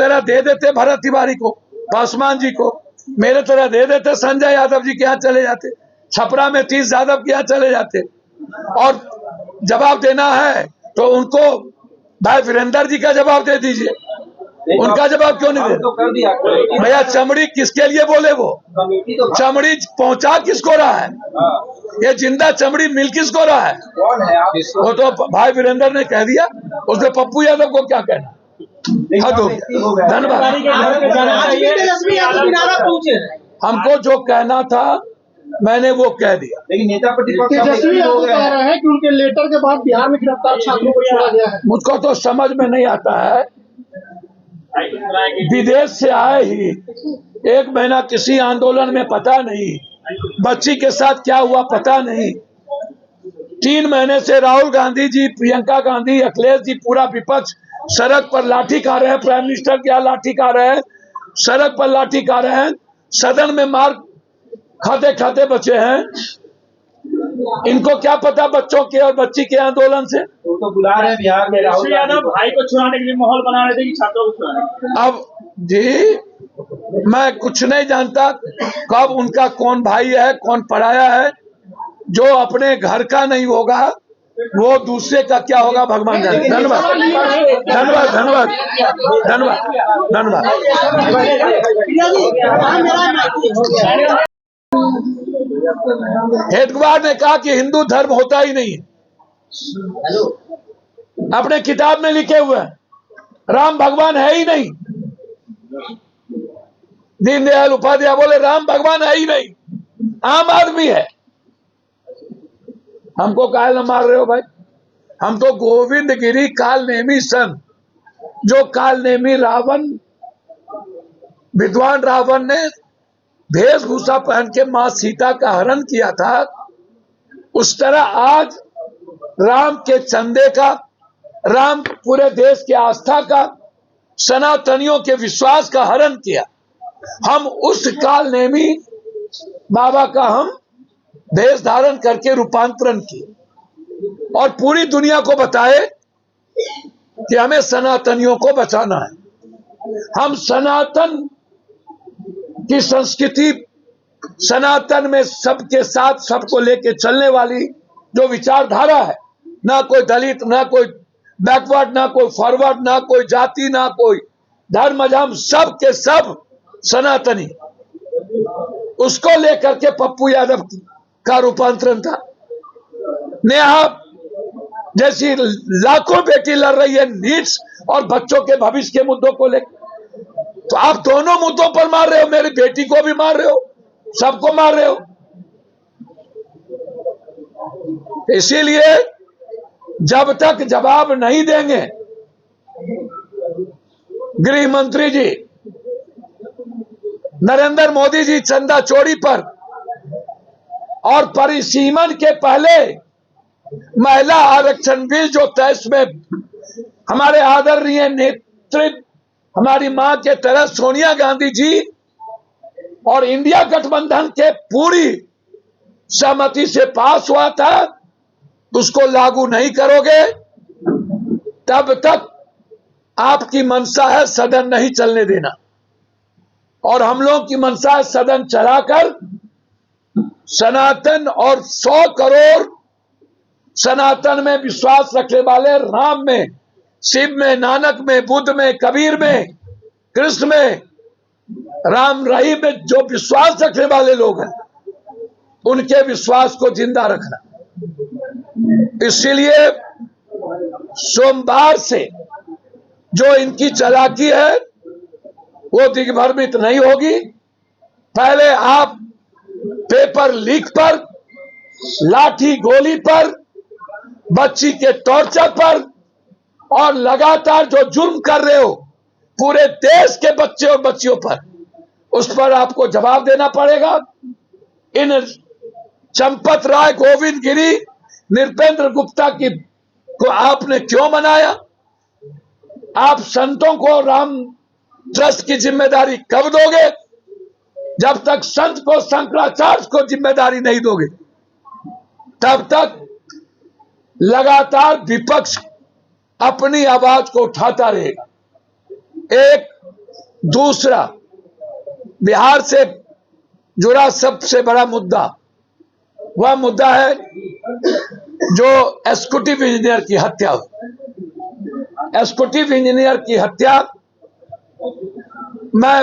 तरह दे देते भरत तिवारी को, पासवान जी को, मेरे तरह दे देते संजय यादव जी के यहाँ चले जाते, छपरा में 30 यादव के यहाँ चले जाते। और जवाब देना है तो उनको भाई वीरेंद्र जी का जवाब दे दीजिए, उनका जवाब क्यों नहीं दे? भैया चमड़ी किसके लिए बोले? वो चमड़ी पहुंचा किसको रहा है? ये जिंदा चमड़ी मिल किसको रहा है? वो तो भाई वीरेंद्र ने कह दिया, उसने पप्पू यादव को क्या कहना? हद हो गया। धन्यवाद। हमको जो कहना था मैंने वो कह दिया। लेकिन नेता प्रतिपक्ष तेजस्वी यादव कह रहे हैं कि उनके लेटर के बाद बिहार में गिरफ्तार छात्रों को छोड़ा गया है। मुझको तो समझ में नहीं आता है, विदेश से आए ही 1 महीना किसी आंदोलन में पता नहीं, बच्ची के साथ क्या हुआ पता नहीं, 3 महीने से राहुल गांधी जी, प्रियंका गांधी, अखिलेश जी, पूरा विपक्ष सड़क पर लाठी खा रहे हैं, प्राइम मिनिस्टर क्या लाठी खा रहे हैं, सड़क पर लाठी खा रहे हैं, सदन में मार खाते खाते बचे हैं। इनको क्या पता बच्चों के और बच्ची के आंदोलन से? तो बुला रहे हैं बिहार में राहुल यादव भाई को छुड़ाने के लिए माहौल बना रहे थे कि छात्रों को छुड़ाने। अब जी मैं कुछ नहीं जानता कब उनका कौन भाई है कौन पराया है, जो अपने घर का नहीं होगा वो दूसरे का क्या होगा भगवान जाने। धन्यवाद धन्यवाद धन्यवाद धन्यवाद धन्यवाद। हेडगेवार ने कहा कि हिंदू धर्म होता ही नहीं है, अपने किताब में लिखे हुए हैं, राम भगवान है ही नहीं। दीनदयाल उपाध्याय बोले राम भगवान है ही नहीं, आम आदमी है। हमको काहे न मार रहे हो भाई? हम तो गोविंद गिरी काल नेमी सन, जो काल नेमी रावण, विद्वान रावण ने वेशभूषा पहन के मां सीता का हरण किया था, उस तरह आज राम के चंदे का, राम पूरे देश के आस्था का, सनातनियों के विश्वास का हरण किया। हम उस काल नेमी बाबा का हम वेश धारण करके रूपांतरण किए और पूरी दुनिया को बताए कि हमें सनातनियों को बचाना है। हम सनातन की संस्कृति, सनातन में सबके साथ सबको लेके चलने वाली जो विचारधारा है, ना कोई दलित, ना कोई बैकवर्ड, ना कोई फॉरवर्ड, ना कोई जाति, ना कोई धर्म, हम सब के सब सनातनी, उसको लेकर के पप्पू यादव का रूपांतरण था। नेहा जैसी लाखों बेटी लड़ रही है नीट्स और बच्चों के भविष्य के मुद्दों को लेकर, तो आप दोनों मुद्दों पर मार रहे हो, मेरी बेटी को भी मार रहे हो, सबको मार रहे हो। इसीलिए जब तक जवाब नहीं देंगे गृह मंत्री जी, नरेंद्र मोदी जी चंदा चोरी पर और परिसीमन के पहले महिला आरक्षण बिल जो देश में हमारे आदरणीय नेतृत्व, हमारी मां के तरह सोनिया गांधी जी और इंडिया गठबंधन के पूरी सहमति से पास हुआ था, उसको लागू नहीं करोगे तब तक आपकी मंशा है सदन नहीं चलने देना। और हम लोग की मंशा है सदन चलाकर सनातन और 100 करोड़ सनातन में विश्वास रखने वाले, राम में, शिव में, नानक में, बुद्ध में, कबीर में, कृष्ण में, राम रहीम में जो विश्वास रखने वाले लोग हैं, उनके विश्वास को जिंदा रखना। इसीलिए सोमवार से जो इनकी चालाकी है वो दिग्भ्रमित नहीं होगी। पहले आप पेपर लीक पर, लाठी गोली पर, बच्ची के टॉर्चर पर और लगातार जो जुर्म कर रहे हो पूरे देश के बच्चे और बच्चियों पर, उस पर आपको जवाब देना पड़ेगा। इन चंपत राय, गोविंद गिरी, नृपेंद्र गुप्ता को आपने क्यों बनाया? आप संतों को राम ट्रस्ट की जिम्मेदारी कब दोगे? जब तक संत को, शंकराचार्य को जिम्मेदारी नहीं दोगे तब तक लगातार विपक्ष अपनी आवाज को उठाता रहेगा। एक दूसरा, बिहार से जुड़ा सबसे बड़ा मुद्दा वह मुद्दा है जो एग्जीक्यूटिव इंजीनियर की हत्या हुई। एग्जीक्यूटिव इंजीनियर की हत्या मैं